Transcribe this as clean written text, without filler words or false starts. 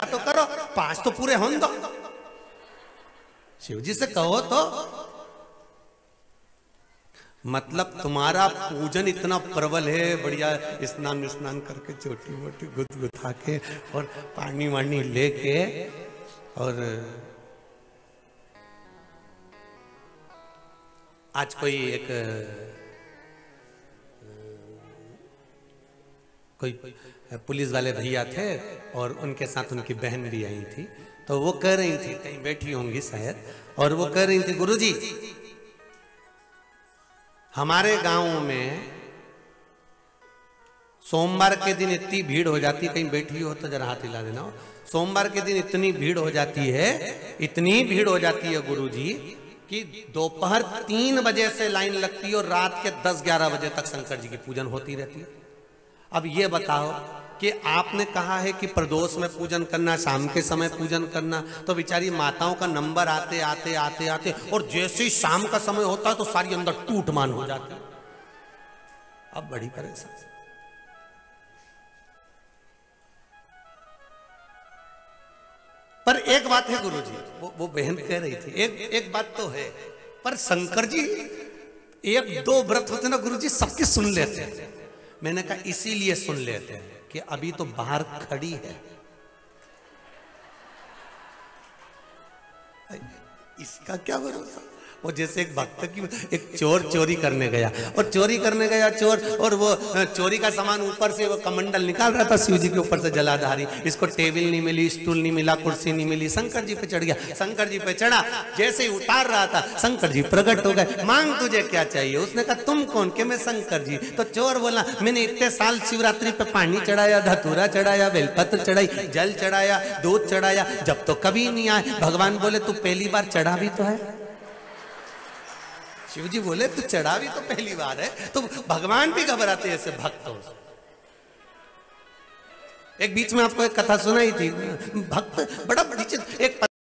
तो करो, 5 तो पूरे होने दो। शिव जी से कहो तो मतलब तुम्हारा पूजन इतना प्रबल है, बढ़िया स्नान स्नान करके छोटी मोटी गुदगुथा के और पानी वानी लेके, और आज कोई एक कोई पुलिस वाले भैया थे और उनके साथ उनकी बहन भी आई थी, तो वो कह रही थी, कहीं बैठी होंगी शायद, और वो कह रही थी गुरुजी हमारे गांव में सोमवार के दिन इतनी भीड़ हो जाती, कहीं बैठी हो तो जरा हाथ हिला देना, सोमवार के दिन इतनी भीड़ हो जाती है, इतनी भीड़ हो जाती है गुरुजी कि दोपहर 3 बजे से लाइन लगती है और रात के 10-11 बजे तक शंकर जी की पूजन होती रहती है। अब ये बताओ कि आपने कहा है कि प्रदोष में पूजन करना, शाम के समय पूजन करना, तो बेचारी माताओं का नंबर आते आते आते आते और जैसे ही शाम का समय होता है तो सारी अंदर टूट मान हो जाती। अब बड़ी परेशानी। पर एक बात है गुरुजी, वो बहन कह रही थी, एक बात तो है, पर शंकर जी 1-2 व्रत होते ना गुरुजी सबके सुन लेते हैं। मैंने कहा इसीलिए सुन लेते हैं कि अभी तो बाहर खड़ी है, इसका क्या भरोसा। वो जैसे एक भक्त की, एक चोर चोरी करने गया और चोरी करने गया चोर, और वो चोरी का सामान ऊपर से वो कमंडल निकाल रहा था शिव जी के ऊपर से जलाधारी, इसको टेबल नहीं मिली, स्टूल नहीं मिला, कुर्सी नहीं मिली, शंकर जी पे चढ़ गया। शंकर जी पे चढ़ा, जैसे ही उतार रहा था शंकर जी प्रकट हो गए, मांग तुझे क्या चाहिए। उसने कहा तुम कौन के? मैं शंकर जी। तो चोर बोला मैंने इतने साल शिवरात्रि पे पानी चढ़ाया, धतूरा चढ़ाया, बेलपत्र चढ़ाई, जल चढ़ाया, दूध चढ़ाया, जब तो कभी नहीं आए। भगवान बोले तू पहली बार चढ़ा भी तो है। शिव जी बोले तू चढ़ा भी तो पहली बार है। तो भगवान भी घबराते ऐसे भक्तों से। एक बीच में आपको एक कथा सुनाई थी, भक्त बड़ा एक